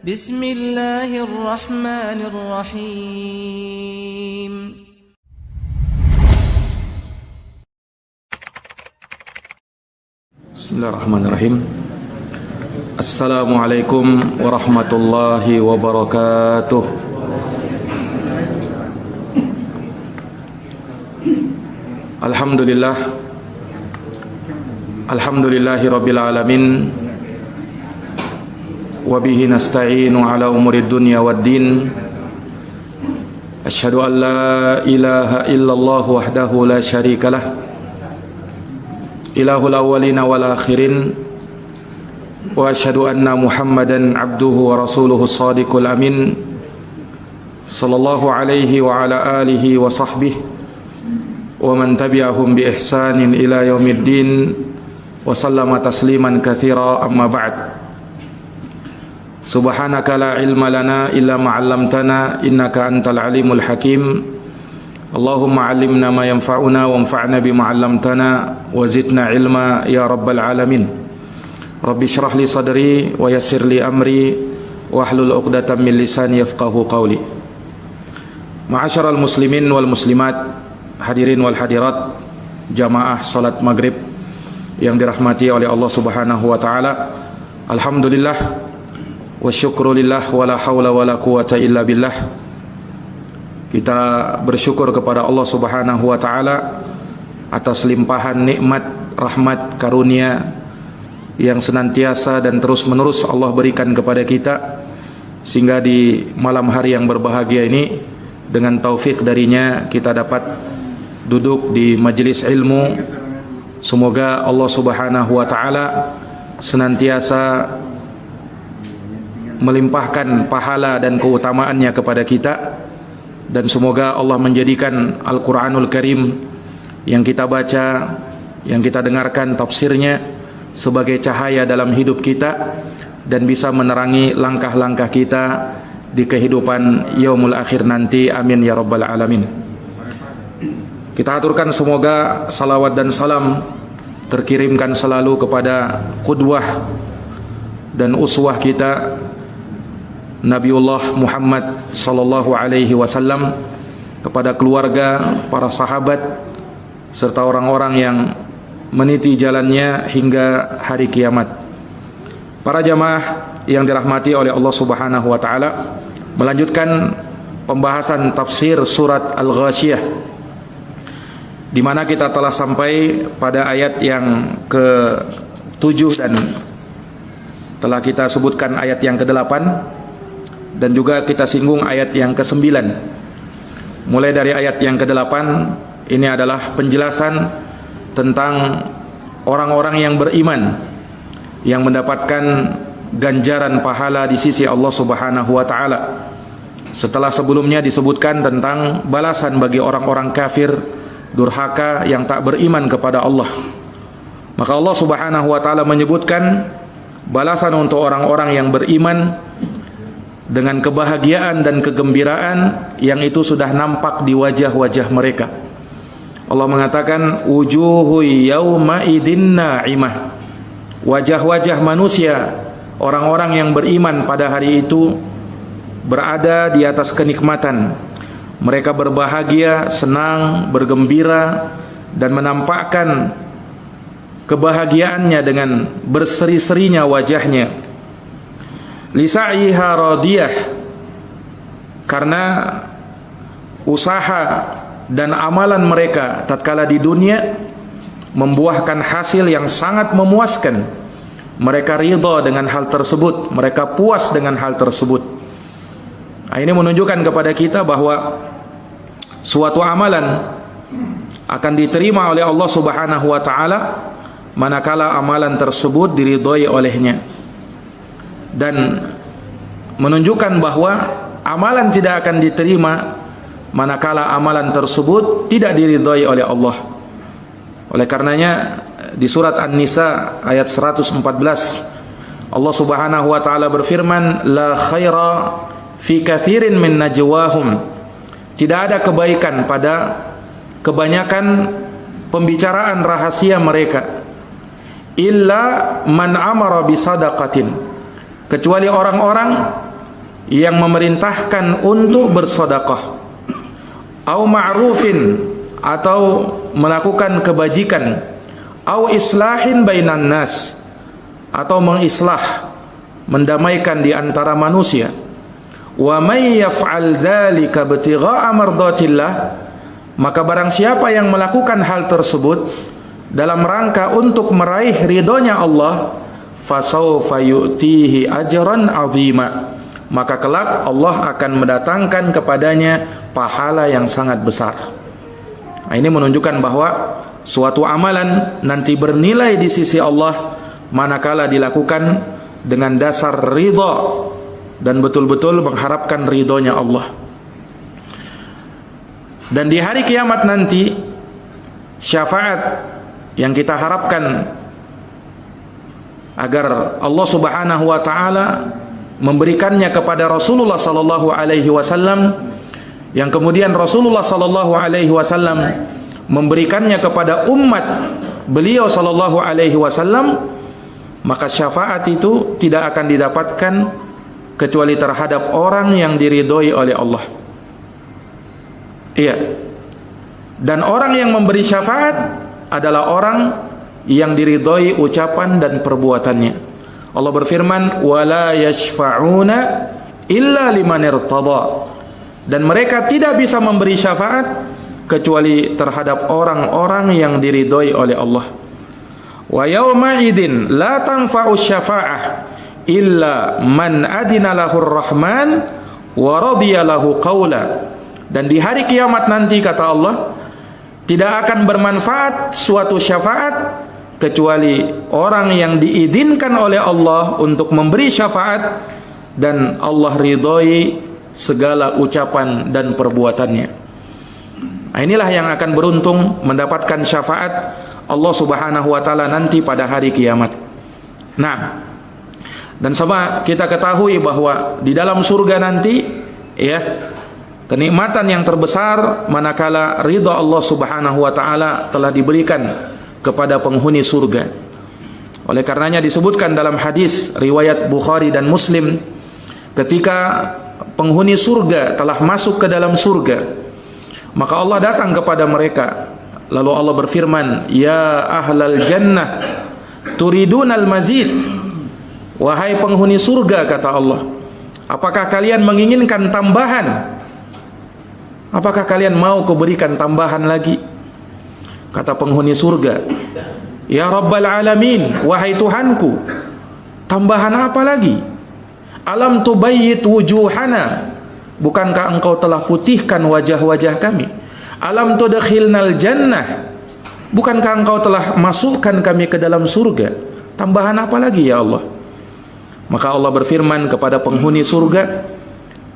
Bismillahirrahmanirrahim. Bismillahirrahmanirrahim. Assalamualaikum warahmatullahi wabarakatuh. Alhamdulillah. Alhamdulillahi rabbil alamin. Wa bihi nasta'inu ala umurid dunya waddin. Asyhadu an la ilaha illallah wahdahu la syarikalah, ilahul awwalina wal akhirin. Wa asyhadu anna Muhammadan abduhu wa rasuluhu shadiqul amin, sallallahu alaihi wa ala alihi wa sahbihi wa man tabi'ahum bi ihsanin ila yaumiddin wa sallama tasliman katsira, amma ba'd. Subhanaka la ilma lana illa ma 'allamtana innaka antal alimul hakim. Allahumma 'allimna ma yanfa'una wanfa'na bima 'allamtana wa zidna ilma ya rabbal alamin. Rabbi shrah li sadri wa yassir li amri wahlul 'uqdatam min lisani yafqahu qawli. Ma'asyiral muslimin wal muslimat, hadirin wal hadirat, jamaah salat maghrib yang dirahmati oleh Allah Subhanahu wa taala. Alhamdulillah wa syukrulillah wa la haula wa la quwata illa billah. Kita bersyukur kepada Allah Subhanahu wa taala atas limpahan nikmat, rahmat, karunia yang senantiasa dan terus-menerus Allah berikan kepada kita, sehingga di malam hari yang berbahagia ini dengan taufik darinya kita dapat duduk di majelis ilmu. Semoga Allah Subhanahu wa taala senantiasa melimpahkan pahala dan keutamaannya kepada kita, dan semoga Allah menjadikan Al-Quranul Karim yang kita baca, yang kita dengarkan tafsirnya sebagai cahaya dalam hidup kita dan bisa menerangi langkah-langkah kita di kehidupan yaumul akhir nanti. Amin ya rabbal alamin. Kita aturkan semoga salawat dan salam terkirimkan selalu kepada qudwah dan uswah kita, Nabiullah Muhammad sallallahu alaihi wasallam, kepada keluarga, para sahabat, serta orang-orang yang meniti jalannya hingga hari kiamat. Para jamaah yang dirahmati oleh Allah Subhanahu wa taala, melanjutkan pembahasan tafsir surat Al-Ghasyiyah, di mana kita telah sampai pada ayat yang ke-7 dan telah kita sebutkan ayat yang ke-8, dan juga kita singgung ayat yang ke-9. Mulai dari ayat yang ke-8, ini adalah penjelasan tentang orang-orang yang beriman yang mendapatkan ganjaran pahala di sisi Allah Subhanahu wa taala. Setelah sebelumnya disebutkan tentang balasan bagi orang-orang kafir, durhaka, yang tak beriman kepada Allah, maka Allah Subhanahu wa taala menyebutkan balasan untuk orang-orang yang beriman dengan kebahagiaan dan kegembiraan yang itu sudah nampak di wajah-wajah mereka. Allah mengatakan, wujuhu yawma idin na'imah. Wajah-wajah manusia, orang-orang yang beriman pada hari itu berada di atas kenikmatan. Mereka berbahagia, senang, bergembira, dan menampakkan kebahagiaannya dengan berseri-serinya wajahnya. Lisa'iha radiyah, karena usaha dan amalan mereka tatkala di dunia membuahkan hasil yang sangat memuaskan. Mereka ridha dengan hal tersebut, mereka puas dengan hal tersebut. Nah, ini menunjukkan kepada kita bahwa suatu amalan akan diterima oleh Allah Subhanahu wa taala manakala amalan tersebut diridhai olehnya, dan menunjukkan bahwa amalan tidak akan diterima manakala amalan tersebut tidak diridhai oleh Allah. Oleh karenanya di surat An-Nisa ayat 114 Allah Subhanahu wa taala berfirman, la khaira fi katsirin min najwahum. Tidak ada kebaikan pada kebanyakan pembicaraan rahasia mereka, illa man amara bisadaqatin, kecuali orang-orang yang memerintahkan untuk bersedekah, au ma'rufin, atau melakukan kebajikan, au islahin bainan nas, atau mengislah, mendamaikan di antara manusia. Wa may yaf'al dzalika ibtigha'a mardatillah, maka barang siapa yang melakukan hal tersebut dalam rangka untuk meraih ridhonya Allah, fasawfa yu'tihi ajran 'azima, maka kelak Allah akan mendatangkan kepadanya pahala yang sangat besar. Nah, ini menunjukkan bahwa suatu amalan nanti bernilai di sisi Allah manakala dilakukan dengan dasar ridha dan betul-betul mengharapkan ridhonya Allah. Dan di hari kiamat nanti, syafaat yang kita harapkan agar Allah Subhanahu wa taala memberikannya kepada Rasulullah sallallahu alaihi wasallam, yang kemudian Rasulullah sallallahu alaihi wasallam memberikannya kepada umat beliau sallallahu alaihi wasallam, maka syafaat itu tidak akan didapatkan kecuali terhadap orang yang diridhoi oleh Allah. Iya. Dan orang yang memberi syafaat adalah orang yang diridhoi ucapan dan perbuatannya. Allah berfirman, wala yashfa'una illa liman irtada, dan mereka tidak bisa memberi syafaat kecuali terhadap orang-orang yang diridhoi oleh Allah. Wa yauma idzin la tanfa'u syafa'ah illa man adina lahur rahman wa radiya lahu qawla, dan di hari kiamat nanti kata Allah, tidak akan bermanfaat suatu syafaat kecuali orang yang diizinkan oleh Allah untuk memberi syafaat dan Allah ridhoi segala ucapan dan perbuatannya. Nah, inilah yang akan beruntung mendapatkan syafaat Allah Subhanahu wa taala nanti pada hari kiamat. Nah, dan sama kita ketahui bahwa di dalam surga nanti, ya, kenikmatan yang terbesar manakala ridha Allah Subhanahu wa taala telah diberikan kepada penghuni surga. Oleh karenanya disebutkan dalam hadis riwayat Bukhari dan Muslim, ketika penghuni surga telah masuk ke dalam surga, maka Allah datang kepada mereka, lalu Allah berfirman, ya ahlal jannah turidunal mazid, wahai penghuni surga kata Allah, apakah kalian menginginkan tambahan? Apakah kalian mau kuberikan tambahan lagi? Kata penghuni surga, ya Rabbal Alamin, wahai Tuhanku, tambahan apa lagi? Alam tubayyit wujuhana, bukankah engkau telah putihkan wajah-wajah kami? Alam tudkhilnal jannah, bukankah engkau telah masukkan kami ke dalam surga? Tambahan apa lagi ya Allah? Maka Allah berfirman kepada penghuni surga,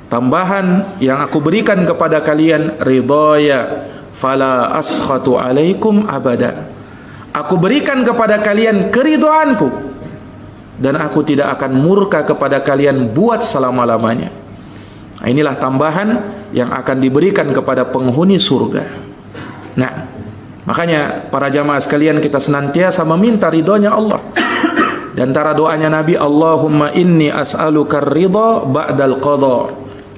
tambahan yang aku berikan kepada kalian ridhaya fala askhatu alaikum abada, aku berikan kepada kalian keridhaanku dan aku tidak akan murka kepada kalian buat selama-lamanya. Nah, inilah tambahan yang akan diberikan kepada penghuni surga. Nah, makanya para jamaah sekalian, kita senantiasa meminta ridhonya Allah. Di antara doanya Nabi, Allahumma inni as'aluka ridha ba'dal qadha,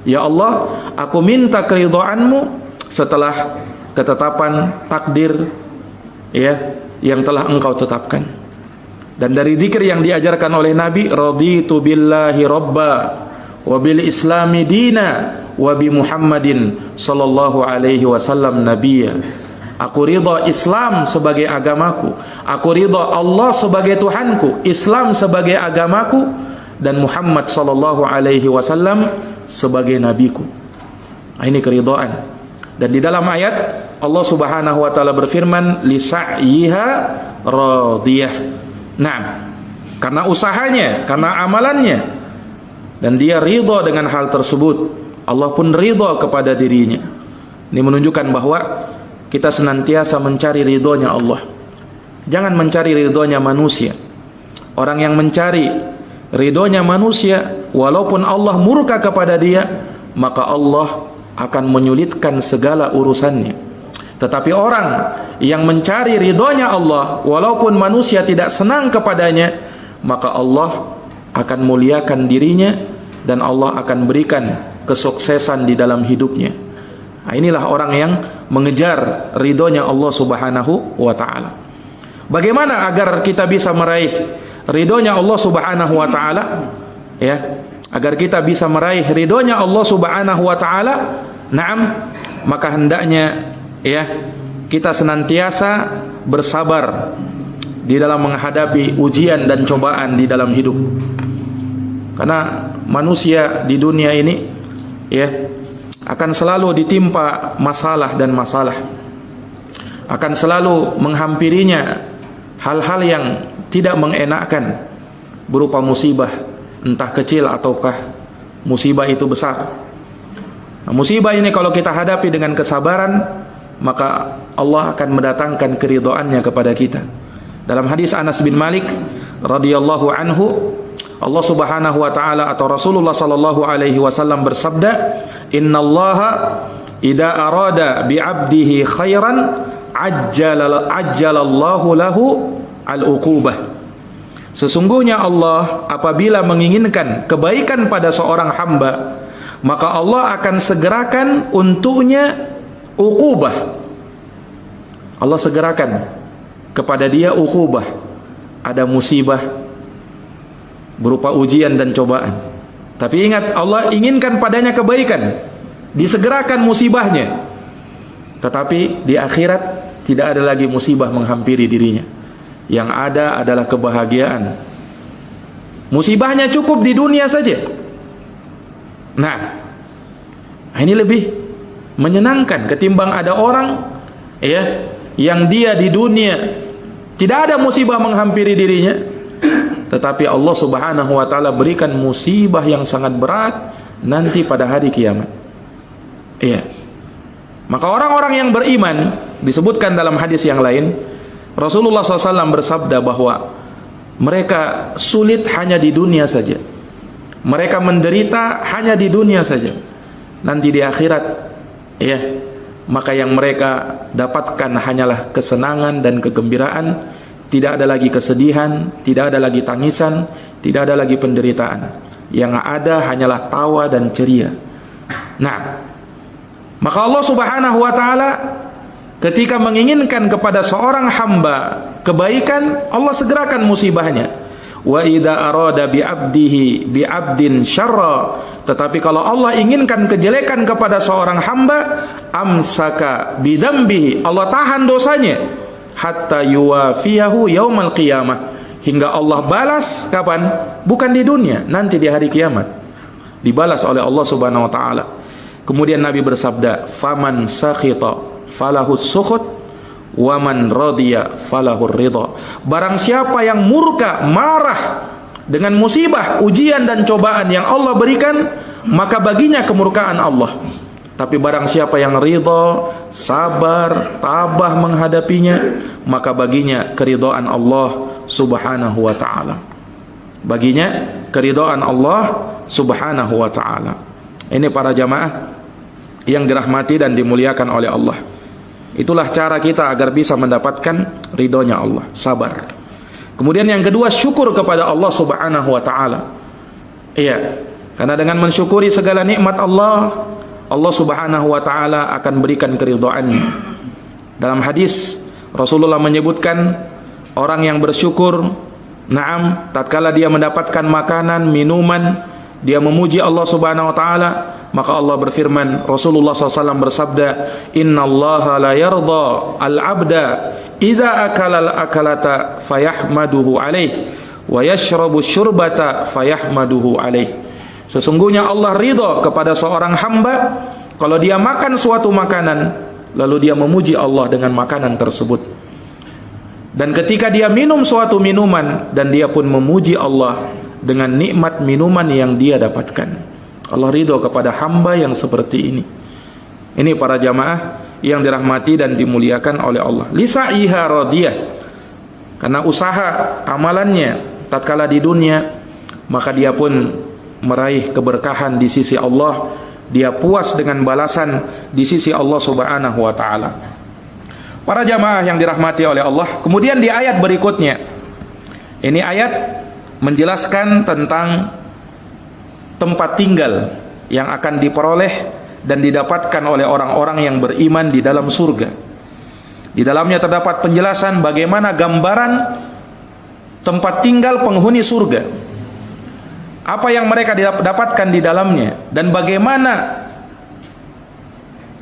ya Allah, aku minta keridhaanmu setelah ketetapan takdir, ya, yang telah engkau tetapkan. Dan dari zikir yang diajarkan oleh Nabi, raditu billahi rabba wa bil islami dina wa bi Muhammadin sallallahu alaihi wasallam nabiyya. Aku ridha Islam sebagai agamaku, aku ridha Allah sebagai Tuhanku, Islam sebagai agamaku, dan Muhammad sallallahu alaihi wasallam sebagai nabiku. Nah, ini keridhaan. Dan di dalam ayat Allah Subhanahu wa taala berfirman, li sa'yiha radiyah. Nah, karena usahanya, karena amalannya, dan dia ridha dengan hal tersebut, Allah pun ridha kepada dirinya. Ini menunjukkan bahwa kita senantiasa mencari ridhonya Allah. Jangan mencari ridhonya manusia. Orang yang mencari ridhonya manusia, walaupun Allah murka kepada dia, maka Allah akan menyulitkan segala urusannya. Tetapi orang yang mencari ridhonya Allah, walaupun manusia tidak senang kepadanya, maka Allah akan muliakan dirinya dan Allah akan berikan kesuksesan di dalam hidupnya. Nah, inilah orang yang mengejar ridhonya Allah Subhanahu wa taala. Bagaimana agar kita bisa meraih ridhonya Allah Subhanahu wa taala? Ya, agar kita bisa meraih ridhonya Allah Subhanahu wa taala, maka hendaknya ya kita senantiasa bersabar di dalam menghadapi ujian dan cobaan di dalam hidup. Karena manusia di dunia ini ya akan selalu ditimpa masalah dan masalah. Akan selalu menghampirinya hal-hal yang tidak mengenakkan berupa musibah, entah kecil ataukah musibah itu besar. Nah, musibah ini kalau kita hadapi dengan kesabaran, maka Allah akan mendatangkan keridhaannya kepada kita. Dalam hadis Anas bin Malik radhiyallahu anhu, Allah Subhanahu wa taala atau Rasulullah sallallahu alaihi wasallam bersabda, "Innallaha idza arada bi 'abdihi khairan ajjalallahu lahu al-uqubah." Sesungguhnya Allah apabila menginginkan kebaikan pada seorang hamba, maka Allah akan segerakan untuknya uqubah. Allah segerakan kepada dia uqubah. Ada musibah berupa ujian dan cobaan. Tapi ingat, Allah inginkan padanya kebaikan, disegerakan musibahnya. Tetapi di akhirat tidak ada lagi musibah menghampiri dirinya. Yang ada adalah kebahagiaan. Musibahnya cukup di dunia saja. Nah, ini lebih menyenangkan ketimbang ada orang ya yang dia di dunia tidak ada musibah menghampiri dirinya, tetapi Allah Subhanahu wa taala berikan musibah yang sangat berat nanti pada hari kiamat. Iya. Maka orang-orang yang beriman, disebutkan dalam hadis yang lain, Rasulullah SAW bersabda bahwa mereka sulit hanya di dunia saja. Mereka menderita hanya di dunia saja. Nanti di akhirat, ya, maka yang mereka dapatkan hanyalah kesenangan dan kegembiraan. Tidak ada lagi kesedihan, tidak ada lagi tangisan, tidak ada lagi penderitaan. Yang ada hanyalah tawa dan ceria. Nah, maka Allah Subhanahu wa taala ketika menginginkan kepada seorang hamba kebaikan, Allah segerakan musibahnya. Wa idza arada bi 'abdin syarra, tetapi kalau Allah inginkan kejelekan kepada seorang hamba, amsaka bidzambihi, Allah tahan dosanya hatta yuwafiyahu yaumal qiyamah, hingga Allah balas kapan? Bukan di dunia, nanti di hari kiamat dibalas oleh Allah Subhanahu wa taala. Kemudian Nabi bersabda, faman sakhita falahus sukhut wa man radiya falahur ridha. Barang siapa yang murka, marah dengan musibah, ujian dan cobaan yang Allah berikan, maka baginya kemurkaan Allah. Tapi barang siapa yang ridha, sabar, tabah menghadapinya, maka baginya keridhaan Allah Subhanahu wa taala. Baginya keridhaan Allah Subhanahu wa taala. Ini para jamaah yang dirahmati dan dimuliakan oleh Allah. Itulah cara kita agar bisa mendapatkan ridhonya Allah, sabar. Kemudian yang kedua, syukur kepada Allah Subhanahu wa taala. Iya, karena dengan mensyukuri segala nikmat Allah, Allah Subhanahu wa taala akan berikan keridhaannya. Dalam hadis Rasulullah menyebutkan orang yang bersyukur, tatkala dia mendapatkan makanan, minuman, dia memuji Allah Subhanahu wa taala, maka Allah berfirman, Rasulullah SAW bersabda, innallaha la yarda al-'abda idza akala al-akalata fayahmaduhu alaih wa yashrabu syurbata fayahmaduhu alaih. Sesungguhnya Allah ridha kepada seorang hamba kalau dia makan suatu makanan lalu dia memuji Allah dengan makanan tersebut. Dan ketika dia minum suatu minuman dan dia pun memuji Allah dengan nikmat minuman yang dia dapatkan. Allah ridho kepada hamba yang seperti ini. Ini para jamaah yang dirahmati dan dimuliakan oleh Allah. Lisa'iha radiyah, karena usaha amalannya tatkala di dunia, maka dia pun meraih keberkahan di sisi Allah. Dia puas dengan balasan di sisi Allah Subhanahu wa taala. Para jamaah yang dirahmati oleh Allah. Kemudian di ayat berikutnya, ini ayat menjelaskan tentang tempat tinggal yang akan diperoleh dan didapatkan oleh orang-orang yang beriman di dalam surga. Di dalamnya terdapat penjelasan bagaimana gambaran tempat tinggal penghuni surga, apa yang mereka dapatkan di dalamnya, dan bagaimana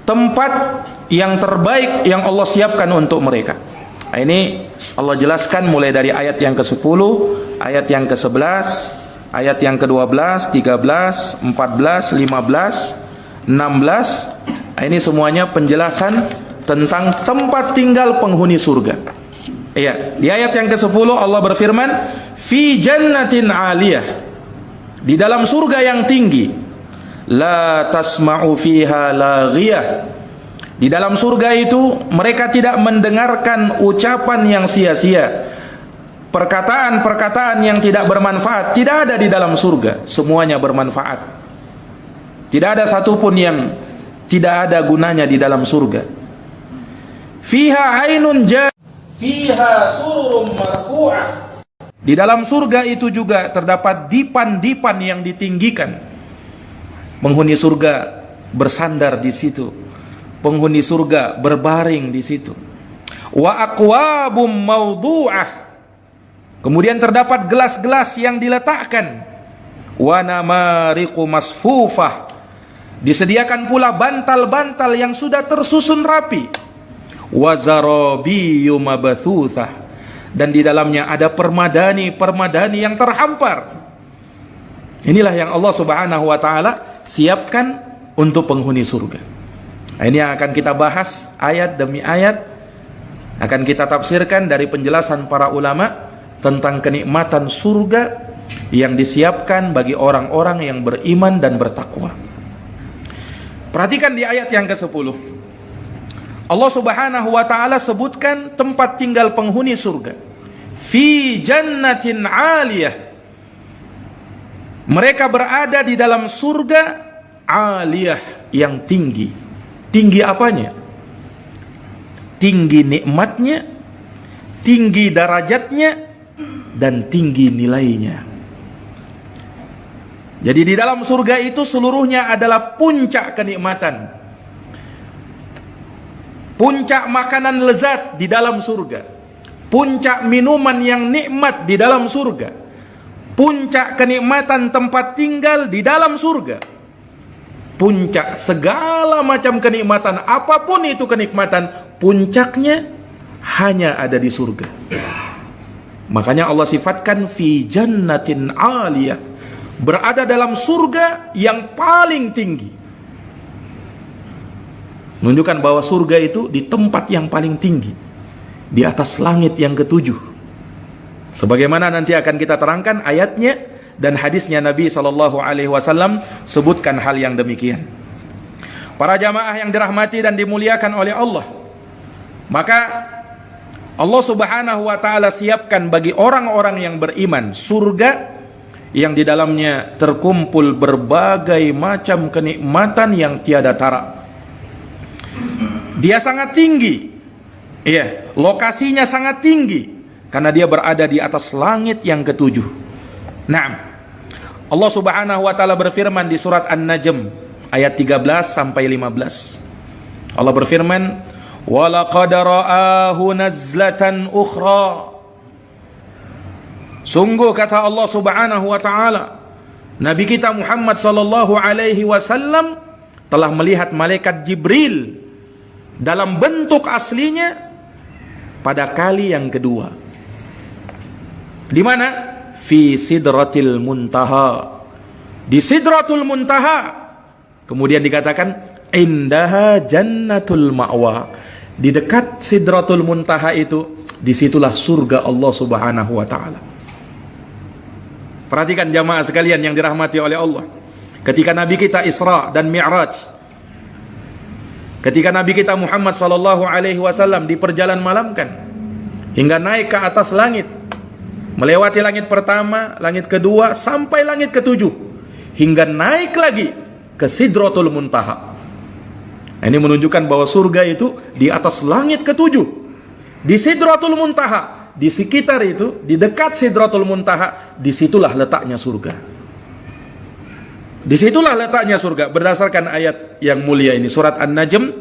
tempat yang terbaik yang Allah siapkan untuk mereka. Nah, ini Allah jelaskan mulai dari ayat yang ke-10, ayat yang ke-11, ayat yang ke-12, 13, 14, 15, 16. Nah, ini semuanya penjelasan tentang tempat tinggal penghuni surga. Iya, di ayat yang ke-10 Allah berfirman, fi jannatin 'aliyah, di dalam surga yang tinggi, la tasma'u fiha laghiyah. Di dalam surga itu mereka tidak mendengarkan ucapan yang sia-sia, perkataan-perkataan yang tidak bermanfaat. Tidak ada di dalam surga, semuanya bermanfaat. Tidak ada satupun yang tidak ada gunanya di dalam surga. Fiha 'ainun fiha sururun marfu'ah. Di dalam surga itu juga terdapat dipan-dipan yang ditinggikan. Penghuni surga bersandar di situ. Penghuni surga berbaring di situ. Wa aqwabum mawdu'ah. Kemudian terdapat gelas-gelas yang diletakkan. Wa namariqu masfufah. Disediakan pula bantal-bantal yang sudah tersusun rapi. Wa zarabiyyu mabathuthah. Dan di dalamnya ada permadani yang terhampar. Inilah yang Allah Subhanahu wa taala siapkan untuk penghuni surga. Nah, ini yang akan kita bahas ayat demi ayat, akan kita tafsirkan dari penjelasan para ulama tentang kenikmatan surga yang disiapkan bagi orang-orang yang beriman dan bertakwa. Perhatikan di ayat yang ke-10. Allah Subhanahu wa taala sebutkan tempat tinggal penghuni surga. Fi jannatin 'aliyah. Mereka berada di dalam surga 'aliyah, yang tinggi. Tinggi apanya? Tinggi nikmatnya, tinggi derajatnya, dan tinggi nilainya. Jadi di dalam surga itu seluruhnya adalah puncak kenikmatan. Puncak makanan lezat di dalam surga. Puncak minuman yang nikmat di dalam surga. Puncak kenikmatan tempat tinggal di dalam surga. Puncak segala macam kenikmatan, apapun itu kenikmatan, puncaknya hanya ada di surga. Makanya Allah sifatkan fi jannatin 'aliyah, berada dalam surga yang paling tinggi. Menunjukkan bahwa surga itu di tempat yang paling tinggi, di atas langit yang ketujuh. Sebagaimana nanti akan kita terangkan ayatnya dan hadisnya Nabi SAW sebutkan hal yang demikian. Para jamaah yang dirahmati dan dimuliakan oleh Allah, maka Allah Subhanahu wa taala siapkan bagi orang-orang yang beriman surga yang di dalamnya terkumpul berbagai macam kenikmatan yang tiada tara. Dia sangat tinggi. Iya, lokasinya sangat tinggi karena dia berada di atas langit yang ketujuh. Nah, Allah Subhanahu wa taala berfirman di surat An-Najm ayat 13 sampai 15. Allah berfirman, "Wa laqad ra'ahu nazlatan ukhra." Sungguh kata Allah Subhanahu wa taala, Nabi kita Muhammad sallallahu alaihi wasallam telah melihat malaikat Jibril dalam bentuk aslinya pada kali yang kedua. Di mana? Fi sidratil muntaha, di sidratul muntaha. Kemudian dikatakan indaha jannatul ma'wa, di dekat sidratul muntaha itu disitulah surga Allah Subhanahu wa taala. Perhatikan jamaah sekalian yang dirahmati oleh Allah, ketika Nabi kita Isra dan Mi'raj, ketika Nabi kita Muhammad sallallahu alaihi wasallam diperjalan malamkan hingga naik ke atas langit, melewati langit pertama, langit kedua, sampai langit ketujuh, hingga naik lagi ke Sidratul Muntaha. Ini menunjukkan bahwa surga itu di atas langit ketujuh, di Sidratul Muntaha, di sekitar itu, di dekat Sidratul Muntaha, disitulah letaknya surga. Disitulah letaknya surga berdasarkan ayat yang mulia ini, surat An-Najm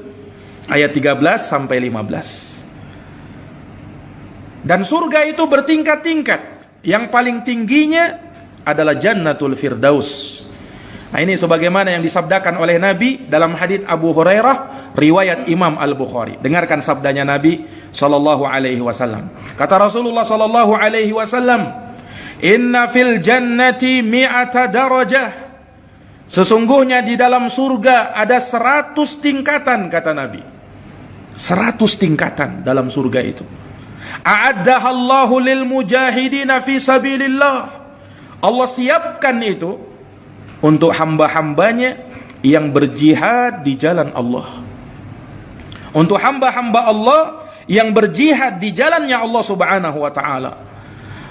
ayat 13 sampai 15. Dan surga itu bertingkat-tingkat. Yang paling tingginya adalah Jannatul Firdaus. Nah, ini sebagaimana yang disabdakan oleh Nabi dalam hadits Abu Hurairah riwayat Imam Al-Bukhari. Dengarkan sabdanya Nabi sallallahu alaihi wasallam. Kata Rasulullah sallallahu alaihi wasallam, "Inna fil jannati mi'ata darajah." Sesungguhnya di dalam surga ada 100 tingkatan, kata Nabi. 100 tingkatan dalam surga itu. A'addahallahu lil mujahidina fi sabilillah. Allah siapkan itu untuk hamba-hambanya yang berjihad di jalan Allah. Untuk hamba-hamba Allah yang berjihad di jalannya Allah subhanahu wa ta'ala.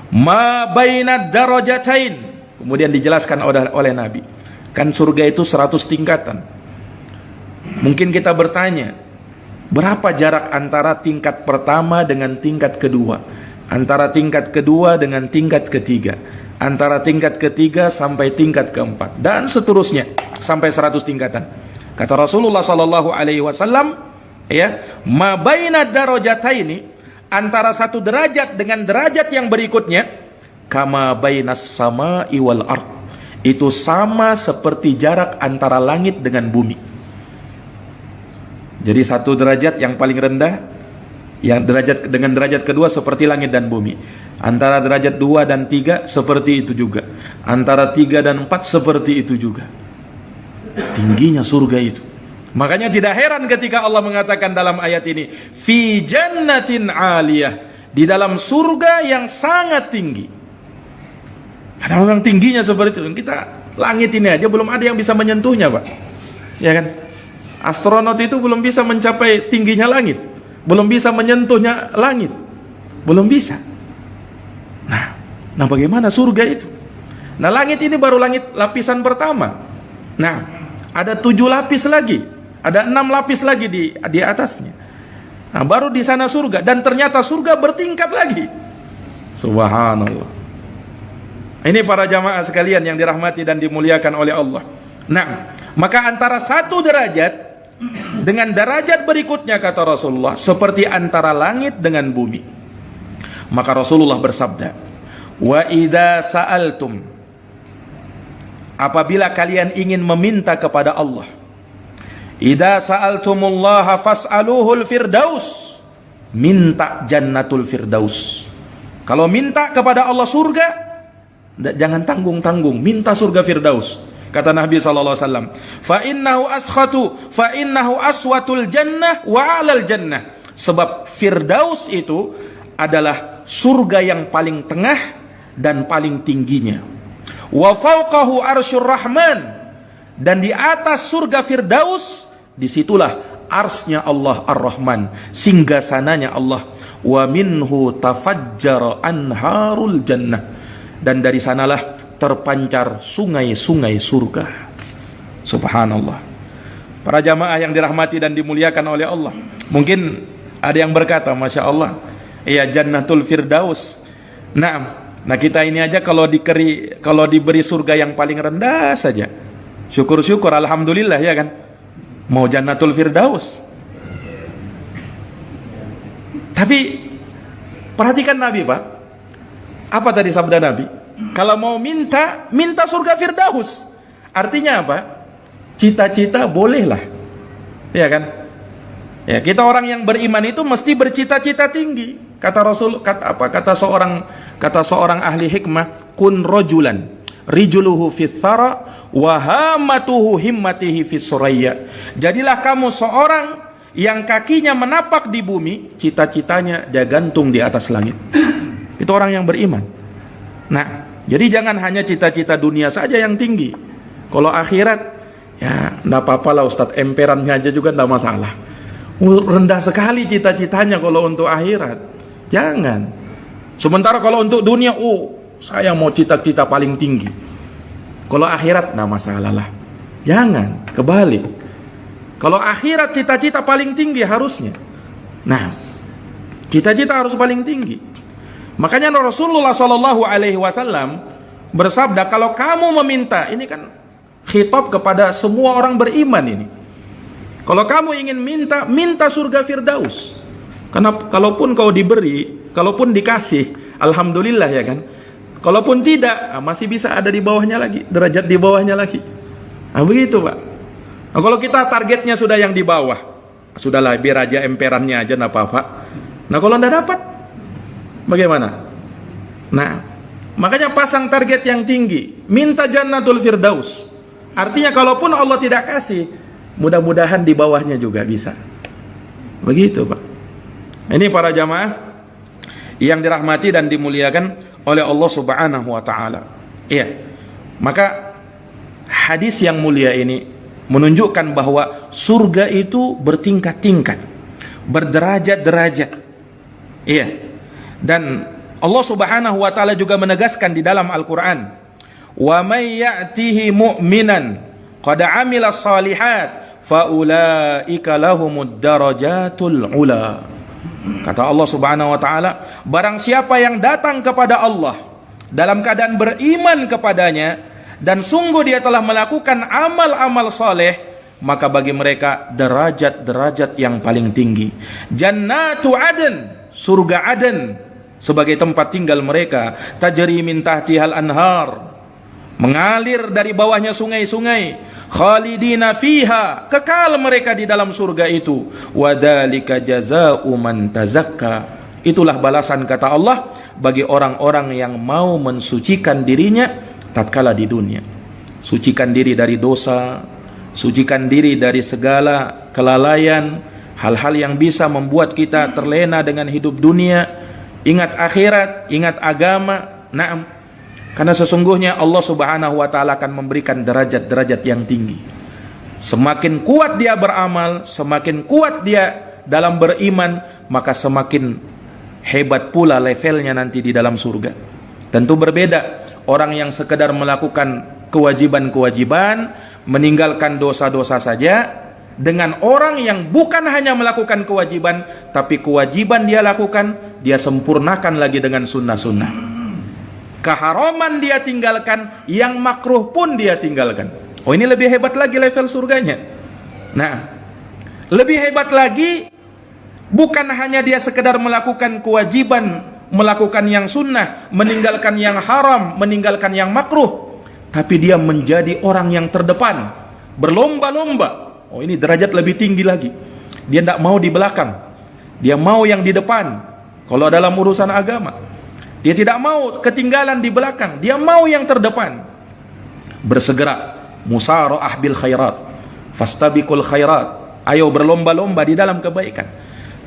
Ma bainad darajatain. Kemudian dijelaskan oleh Nabi. Kan surga itu 100 tingkatan. Mungkin kita bertanya, berapa jarak antara tingkat pertama dengan tingkat kedua? Antara tingkat kedua dengan tingkat ketiga? Antara tingkat ketiga sampai tingkat keempat? Dan seterusnya sampai 100 tingkatan. Kata Rasulullah sallallahu alaihi wasallam, ya, ma baina darajataini, antara satu derajat dengan derajat yang berikutnya, kama bainas sama'i wal ard. Itu sama seperti jarak antara langit dengan bumi. Jadi satu derajat yang paling rendah, yang derajat dengan derajat kedua seperti langit dan bumi. Antara derajat 2 dan 3 seperti itu juga. Antara 3 dan 4 seperti itu juga. Tingginya surga itu. Makanya tidak heran ketika Allah mengatakan dalam ayat ini, fi jannatin aliyah, di dalam surga yang sangat tinggi. Karena memang tingginya seperti itu. Kita langit ini aja belum ada yang bisa menyentuhnya, Pak. Ya kan? Astronot itu belum bisa mencapai tingginya langit. Belum bisa menyentuhnya langit. Belum bisa. Nah bagaimana surga itu? Nah, langit ini baru langit lapisan pertama. Nah, ada 7 lapis lagi. Ada 6 lapis lagi di atasnya. Nah, baru di sana surga. Dan ternyata surga bertingkat lagi. Subhanallah. Ini para jamaah sekalian yang dirahmati dan dimuliakan oleh Allah. Nah, maka antara satu derajat dengan derajat berikutnya, kata Rasulullah, seperti antara langit dengan bumi. Maka Rasulullah bersabda, wa idza sa'altum, apabila kalian ingin meminta kepada Allah, idza sa'altumullaha fas'aluhul firdaus, minta jannatul firdaus. Kalau minta kepada Allah surga, jangan tanggung-tanggung, minta surga Firdaus. Kata Nabi sallallahu alaihi wasallam, fa innahu aswatul jannah wa 'alal jannah. Sebab Firdaus itu adalah surga yang paling tengah dan paling tingginya. Wa fawqahu arsyur rahman, dan di atas surga Firdaus disitulah arsnya Allah Ar-Rahman, singgasananya Allah. Wa minhu tafajjara anharul jannah, dan dari sanalah terpancar sungai-sungai surga. Subhanallah. Para jamaah yang dirahmati dan dimuliakan oleh Allah, mungkin ada yang berkata, Masya Allah, ya Jannatul Firdaus. Nah kita ini aja kalau diberi surga yang paling rendah saja, syukur-syukur, alhamdulillah, ya kan? Mau Jannatul Firdaus. Tapi perhatikan Nabi, Pak. Apa tadi sabda Nabi? Kalau mau minta surga Firdaus. Artinya apa? Cita-cita bolehlah. Ya kan? Ya, kita orang yang beriman itu mesti bercita-cita tinggi. Kata seorang ahli hikmah, kun rojulan rijuluhu fis thara wa hamatuhu himmatihi fis suraya. Jadilah kamu seorang yang kakinya menapak di bumi, cita-citanya dia gantung di atas langit. Itu orang yang beriman. Nah, jadi jangan hanya cita-cita dunia saja yang tinggi. Kalau akhirat, ya enggak apa-apalah Ustadz, emperannya aja juga enggak masalah. Rendah sekali cita-citanya kalau untuk akhirat. Jangan. Sementara kalau untuk dunia, saya mau cita-cita paling tinggi. Kalau akhirat enggak masalah lah. Jangan, kebalik. Kalau akhirat cita-cita paling tinggi harusnya. Nah, cita-cita harus paling tinggi. Makanya Rasulullah SAW bersabda, kalau kamu meminta, ini kan khitab kepada semua orang beriman ini. Kalau kamu ingin minta surga Firdaus. Karena kalaupun kau diberi, kalaupun dikasih, alhamdulillah ya kan. Kalaupun tidak, masih bisa ada di bawahnya lagi, derajat di bawahnya lagi. Begitu Pak. Nah, kalau kita targetnya sudah yang di bawah, sudahlah biar aja emperannya aja enggak apa-apa. Nah, kalau enggak dapat bagaimana? Nah, makanya pasang target yang tinggi, minta Jannatul Firdaus. Artinya kalaupun Allah tidak kasih, mudah-mudahan di bawahnya juga bisa. Begitu Pak. Ini para jamaah yang dirahmati dan dimuliakan oleh Allah Subhanahu wa taala. Iya. Maka hadis yang mulia ini menunjukkan bahwa surga itu bertingkat-tingkat, berderajat-derajat. Iya. Dan Allah Subhanahu wa taala juga menegaskan di dalam Al-Qur'an, "Wa may ya'tihi mu'minan qad 'amila shalihat fa ulaika lahumud darajatul 'ula." Kata Allah Subhanahu wa taala, barang siapa yang datang kepada Allah dalam keadaan beriman kepadanya dan sungguh dia telah melakukan amal-amal saleh, maka bagi mereka derajat-derajat yang paling tinggi. Jannatu Aden, surga Aden sebagai tempat tinggal mereka, tajri min tahtihal anhar, mengalir dari bawahnya sungai-sungai, khalidina fiha, kekal mereka di dalam surga itu, wadzalika jazaa'u man tazakka, itulah balasan kata Allah bagi orang-orang yang mau mensucikan dirinya tatkala di dunia. Sucikan diri dari dosa, sucikan diri dari segala kelalaian, hal-hal yang bisa membuat kita terlena dengan hidup dunia. Ingat akhirat, ingat agama. Naam. Karena sesungguhnya Allah Subhanahu wa taala akan memberikan derajat-derajat yang tinggi. Semakin kuat dia beramal, semakin kuat dia dalam beriman, maka semakin hebat pula levelnya nanti di dalam surga. Tentu berbeda orang yang sekedar melakukan kewajiban-kewajiban, meninggalkan dosa-dosa saja, dengan orang yang bukan hanya melakukan kewajiban, tapi kewajiban dia lakukan, dia sempurnakan lagi dengan sunnah-sunnah. Keharaman dia tinggalkan, yang makruh pun dia tinggalkan. Oh, ini lebih hebat lagi level surganya. Nah, lebih hebat lagi, bukan hanya dia sekedar melakukan kewajiban, melakukan yang sunnah, meninggalkan yang haram, meninggalkan yang makruh, tapi dia menjadi orang yang terdepan, berlomba-lomba. Oh, ini derajat lebih tinggi lagi. Dia tidak mau di belakang, dia mau yang di depan. Kalau dalam urusan agama, dia tidak mau ketinggalan di belakang, dia mau yang terdepan. Bersegera, musara'ah bil khairat, fastabiqul khairat, ayo berlomba-lomba di dalam kebaikan.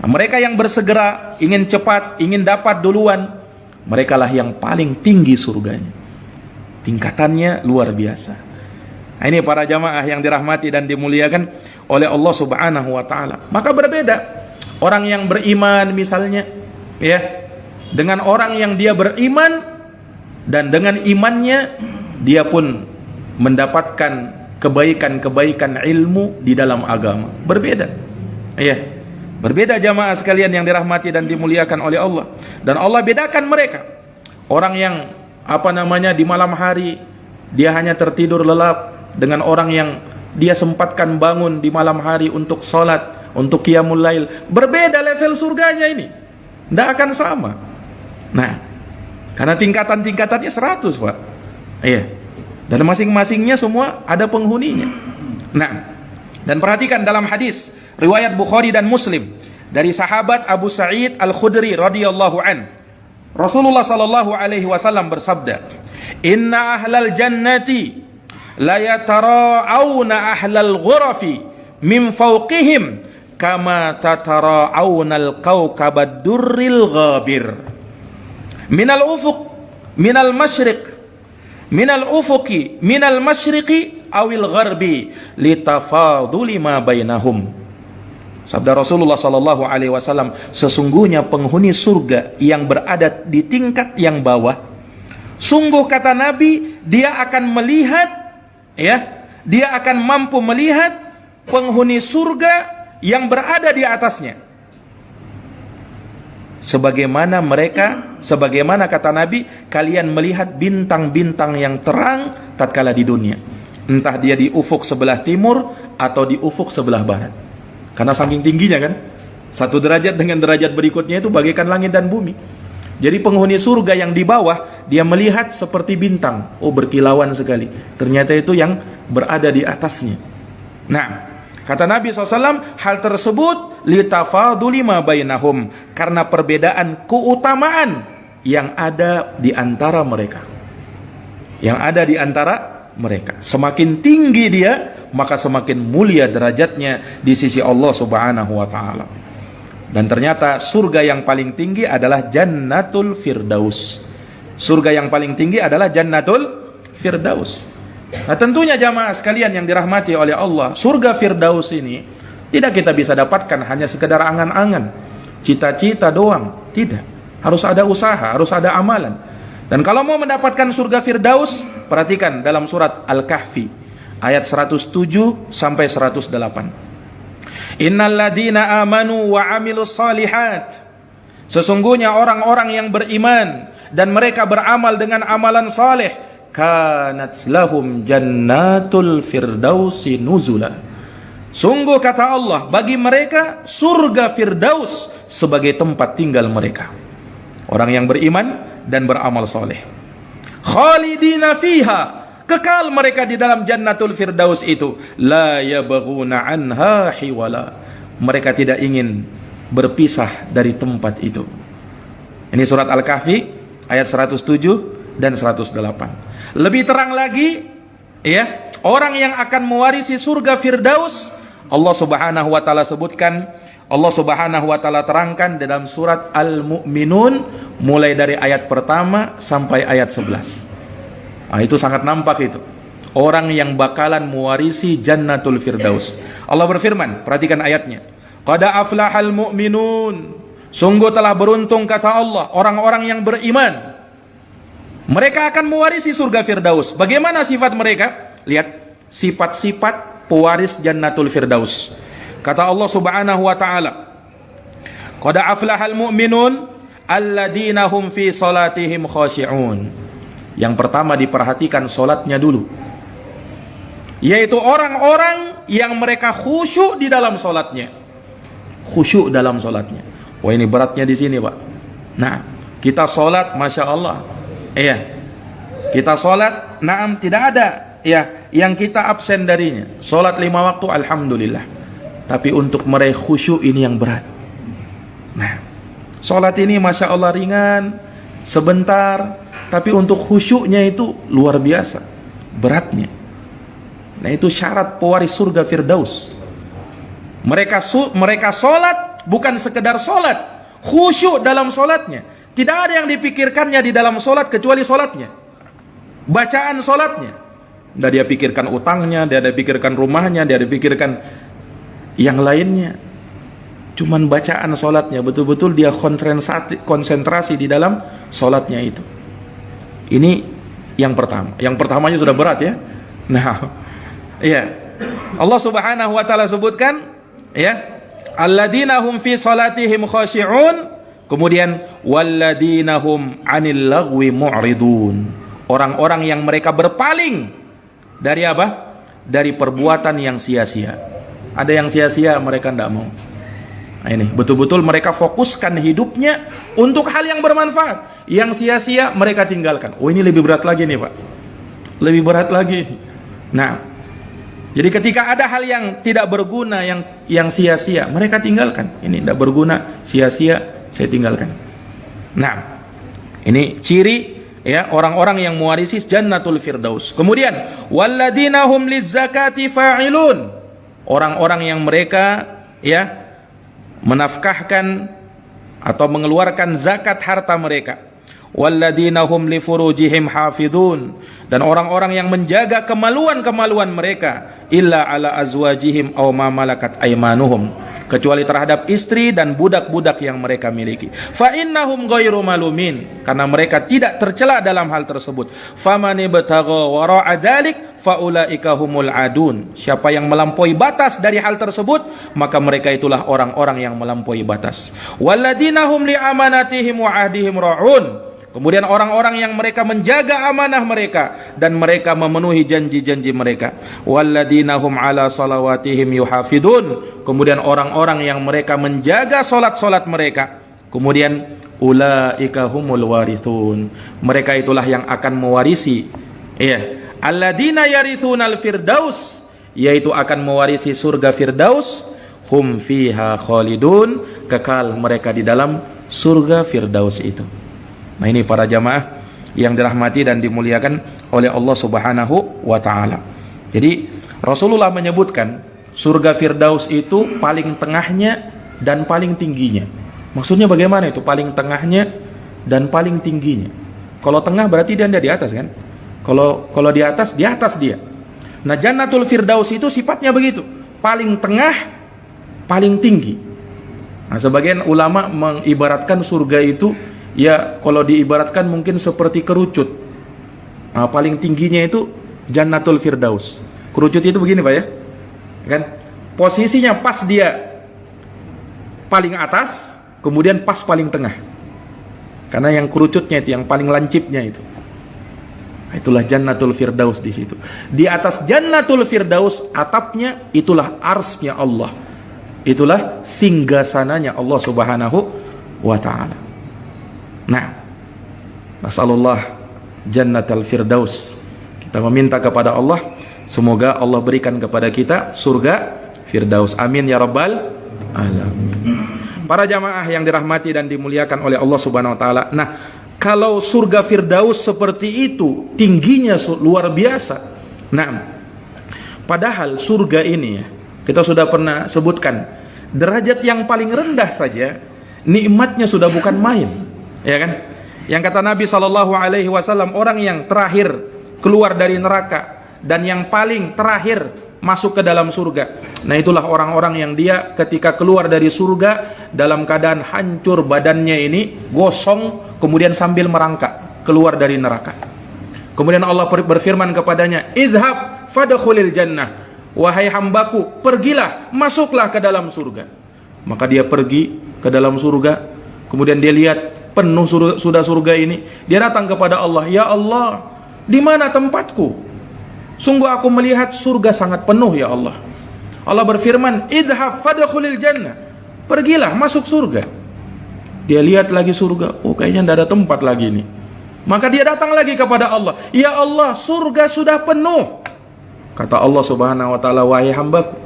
Nah, mereka yang bersegera, ingin cepat, ingin dapat duluan, merekalah yang paling tinggi surganya. Tingkatannya luar biasa. Nah, ini para jamaah yang dirahmati dan dimuliakan oleh Allah Subhanahu wa taala. Maka berbeda orang yang beriman misalnya, ya, dengan orang yang dia beriman dan dengan imannya dia pun mendapatkan kebaikan-kebaikan ilmu di dalam agama. Berbeda. Ya. Berbeda jamaah sekalian yang dirahmati dan dimuliakan oleh Allah. Dan Allah bedakan mereka. Orang yang di malam hari dia hanya tertidur lelap, dengan orang yang dia sempatkan bangun di malam hari untuk sholat, untuk qiyamul lail. Berbeda level surganya ini. Tidak akan sama. Nah, karena tingkatan-tingkatannya 100 Pak. Iya. Dan masing-masingnya semua ada penghuninya. Nah, dan perhatikan dalam hadis riwayat Bukhari dan Muslim dari sahabat Abu Sa'id Al-Khudri radhiyallahu an, Rasulullah sallallahu alaihi wasallam bersabda, "Inna ahlal jannati la yatara'awna ahlal ghurafi min fawqihim kama tatara'awna al-kawkabad durril ghabir." Minal ufuq, minal masyriq, minal ufuqi, minal masyriqi awil gharbi, litafaduli ma bainahum. Sabda Rasulullah sallallahu alaihi wasallam, sesungguhnya penghuni surga yang berada di tingkat yang bawah, sungguh kata Nabi, dia akan melihat, ya, dia akan mampu melihat penghuni surga yang berada di atasnya. Sebagaimana kata Nabi, kalian melihat bintang-bintang yang terang tatkala di dunia. Entah dia di ufuk sebelah timur atau di ufuk sebelah barat. Karena saking tingginya kan. Satu derajat dengan derajat berikutnya itu bagaikan langit dan bumi. Jadi penghuni surga yang di bawah, dia melihat seperti bintang. Oh, berkilauan sekali. Ternyata itu yang berada di atasnya. Nah, kata Nabi SAW, hal tersebut litafaduli ma bainahum, karena perbedaan keutamaan yang ada di antara mereka. Yang ada di antara mereka. Semakin tinggi dia, maka semakin mulia derajatnya di sisi Allah Subhanahu wa taala. Dan ternyata surga yang paling tinggi adalah Jannatul Firdaus. Surga yang paling tinggi adalah Jannatul Firdaus. Nah, tentunya jamaah sekalian yang dirahmati oleh Allah, surga Firdaus ini tidak kita bisa dapatkan hanya sekedar angan-angan, cita-cita doang. Tidak. Harus ada usaha, harus ada amalan. Dan kalau mau mendapatkan surga Firdaus, perhatikan dalam surat Al-Kahfi ayat 107 sampai 108. Innal ladina amanu wa amilus salihat, sesungguhnya orang-orang yang beriman dan mereka beramal dengan amalan saleh, kanat lahum jannatul firdausi nuzula, sungguh kata Allah, bagi mereka surga Firdaus sebagai tempat tinggal mereka. Orang yang beriman dan beramal saleh, khalidina fiha, kekal mereka di dalam Jannatul Firdaus itu, la yabghuna anha hiwala, mereka tidak ingin berpisah dari tempat itu. Ini surat Al-Kahfi ayat 107 dan 108. Lebih terang lagi, ya, orang yang akan mewarisi surga Firdaus, Allah Subhanahu wa taala sebutkan, Allah Subhanahu wa taala terangkan dalam surat Al-Mu'minun mulai dari ayat pertama sampai ayat 11. Nah, itu sangat nampak itu. Orang yang bakalan mewarisi Jannatul Firdaus. Allah berfirman, perhatikan ayatnya. Qad aflahal mu'minun. Sungguh telah beruntung kata Allah orang-orang yang beriman. Mereka akan mewarisi surga Firdaus. Bagaimana sifat mereka? Lihat sifat-sifat pewaris Jannatul Firdaus. Kata Allah Subhanahu wa taala, Qad aflahal mu'minun alladzina hum fi salatihim khashi'un. Yang pertama diperhatikan solatnya dulu, yaitu orang-orang yang mereka khusyuk di dalam solatnya. Khusyuk dalam solatnya. Wah, ini beratnya di sini, Pak. Nah, kita solat, masya Allah, iya, kita solat, naam, tidak ada ya yang kita absen darinya. Solat 5 waktu, alhamdulillah. Tapi untuk meraih khusyuk ini yang berat. Nah, solat ini masya Allah ringan, sebentar. Tapi untuk khusyuknya itu luar biasa beratnya. Nah, itu syarat pewaris surga Firdaus. Mereka solat bukan sekedar solat, khusyuk dalam solatnya. Tidak ada yang dipikirkannya di dalam solat kecuali solatnya, bacaan solatnya. Tidak dia pikirkan utangnya, dia ada pikirkan rumahnya, dia ada pikirkan yang lainnya. Cuman bacaan solatnya, betul-betul dia konsentrasi di dalam solatnya itu. Ini yang pertama. Yang pertamanya sudah berat ya. Nah, ya. Allah Subhanahu wa taala sebutkan, ya, alladzina hum fi salatihim khashi'un, kemudian walladzina hum 'anil lagwi mu'ridun. Orang-orang yang mereka berpaling dari apa? Dari perbuatan yang sia-sia. Ada yang sia-sia mereka tidak mau. Nah, ini betul-betul mereka fokuskan hidupnya untuk hal yang bermanfaat. Yang sia-sia mereka tinggalkan. Oh, ini lebih berat lagi nih, Pak. Lebih berat lagi. Nah, jadi ketika ada hal yang tidak berguna, yang sia-sia, mereka tinggalkan. Ini tidak berguna, sia-sia, saya tinggalkan. Nah, ini ciri ya orang-orang yang mewarisi Jannatul Firdaus. Kemudian walladzina hum lizzakati fa'ilun. Orang-orang yang mereka ya menafkahkan atau mengeluarkan zakat harta mereka. Walladzina hum li furujihim hafizun, dan orang-orang yang menjaga kemaluan-kemaluan mereka, illa ala azwajihim aw ma malakat aymanuhum, kecuali terhadap istri dan budak-budak yang mereka miliki. Fa innahum ghairu malumin, karena mereka tidak tercela dalam hal tersebut. Faman ibtagha wara'a dzalik fa ulaika humul adun, siapa yang melampaui batas dari hal tersebut, maka mereka itulah orang-orang yang melampaui batas. Walladzina hum li amanatihim wa ahdihim ra'un, Kemudian orang-orang yang mereka menjaga amanah mereka dan mereka memenuhi janji-janji mereka. Walladzina hum ala salawatihim yuhafidun. Kemudian orang-orang yang mereka menjaga salat-salat mereka. Kemudian ulaika humul warithun. Mereka itulah yang akan mewarisi, alladzina yarithunal firdaus, yaitu akan mewarisi surga firdaus. Hum fiha khalidun, kekal mereka di dalam surga firdaus itu. Nah, ini para jamaah yang dirahmati dan dimuliakan oleh Allah Subhanahu wa taala. Jadi Rasulullah menyebutkan surga firdaus itu paling tengahnya dan paling tingginya. Maksudnya bagaimana itu paling tengahnya dan paling tingginya? Kalau tengah berarti dia di atas kan? Kalau di atas dia. Nah, Jannatul Firdaus itu sifatnya begitu, paling tengah, paling tinggi. Nah, sebagian ulama mengibaratkan surga itu, ya kalau diibaratkan mungkin seperti kerucut. Nah, paling tingginya itu Jannatul Firdaus. Kerucut itu begini Pak ya, kan? Posisinya pas dia paling atas, kemudian pas paling tengah. Karena yang kerucutnya itu, yang paling lancipnya itu. Itulah Jannatul Firdaus di situ. Di atas Jannatul Firdaus atapnya itulah arsy-nya Allah. Itulah singgasananya Allah Subhanahu wa taala. Nah, nasallallahu Jannatul Firdaus. Kita meminta kepada Allah, semoga Allah berikan kepada kita surga Firdaus. Amin ya rabbal alamin. Para jamaah yang dirahmati dan dimuliakan oleh Allah Subhanahu wa taala. Nah, kalau surga Firdaus seperti itu, tingginya luar biasa. Nah, padahal surga ini ya, kita sudah pernah sebutkan, derajat yang paling rendah saja nikmatnya sudah bukan main, ya kan? Yang kata Nabi SAW, orang yang terakhir keluar dari neraka dan yang paling terakhir masuk ke dalam surga. Nah, itulah orang-orang yang dia ketika keluar dari surga dalam keadaan hancur badannya ini, gosong, kemudian sambil merangkak keluar dari neraka. Kemudian Allah berfirman kepadanya, "Idhab fadkhulil jannah." Wahai hambaku, pergilah, masuklah ke dalam surga. Maka dia pergi ke dalam surga. Kemudian dia lihat penuh sudah surga ini. Dia datang kepada Allah, "Ya Allah, di mana tempatku? Sungguh aku melihat surga sangat penuh ya Allah." Allah berfirman, "Idhab fadkhulil jannah." Pergilah, masuk surga. Dia lihat lagi surga, oh kayaknya tidak ada tempat lagi ini. Maka dia datang lagi kepada Allah, "Ya Allah, surga sudah penuh." Kata Allah Subhanahu wa taala, "Wahai hambaku,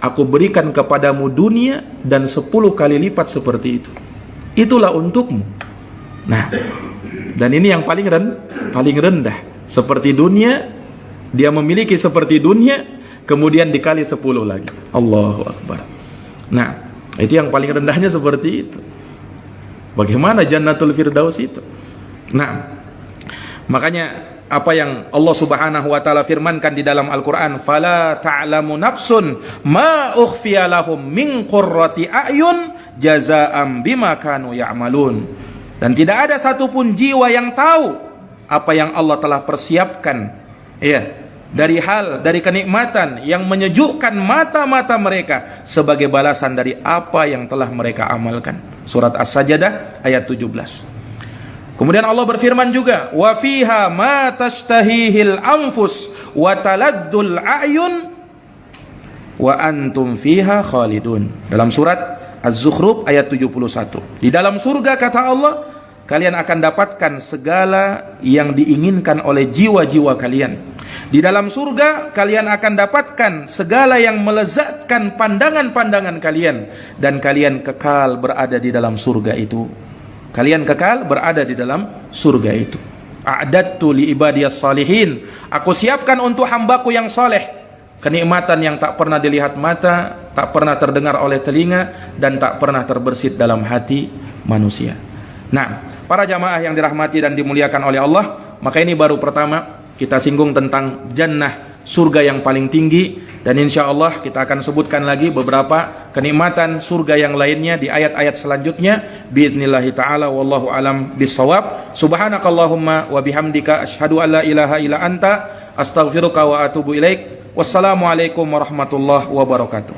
aku berikan kepadamu dunia dan 10 kali lipat seperti itu. Itulah untukmu." Nah, dan ini yang paling rendah. Seperti dunia, dia memiliki seperti dunia, kemudian dikali 10 lagi. Allahu Akbar. Nah, itu yang paling rendahnya seperti itu. Bagaimana Jannatul Firdaus itu? Nah, makanya apa yang Allah Subhanahu wa taala firmankan di dalam Al-Qur'an, "Fala ta'lamu nafsun ma ukhfiya lahum min qurrati a'yun jazaa'an bima kanu ya'malun." Dan tidak ada satupun jiwa yang tahu apa yang Allah telah persiapkan, dari kenikmatan yang menyejukkan mata-mata mereka sebagai balasan dari apa yang telah mereka amalkan. Surat As-Sajdah ayat 17. Kemudian Allah berfirman juga, "Wa fiha ma tashtahihil anfus wa taladdul a'yun wa antum fiha khalidun." Dalam surat Az-Zukhruf ayat 71. Di dalam surga kata Allah, kalian akan dapatkan segala yang diinginkan oleh jiwa-jiwa kalian. Di dalam surga kalian akan dapatkan segala yang melezatkan pandangan-pandangan kalian, dan kalian kekal berada di dalam surga itu. Kalian kekal berada di dalam surga itu. A'dadtu li ibadiyas salihin. Aku siapkan untuk hambaku yang saleh kenikmatan yang tak pernah dilihat mata, tak pernah terdengar oleh telinga, dan tak pernah terbersit dalam hati manusia. Nah, para jamaah yang dirahmati dan dimuliakan oleh Allah, maka ini baru pertama kita singgung tentang jannah, surga yang paling tinggi, dan insya Allah kita akan sebutkan lagi beberapa kenikmatan surga yang lainnya di ayat-ayat selanjutnya biidnillahi ta'ala. Wallahu alam bissawab. Subhanakallahumma wa bihamdika asyhadu an la ilaha illa anta astaghfiruka wa atubu ilaik. Wassalamualaikum warahmatullahi wabarakatuh.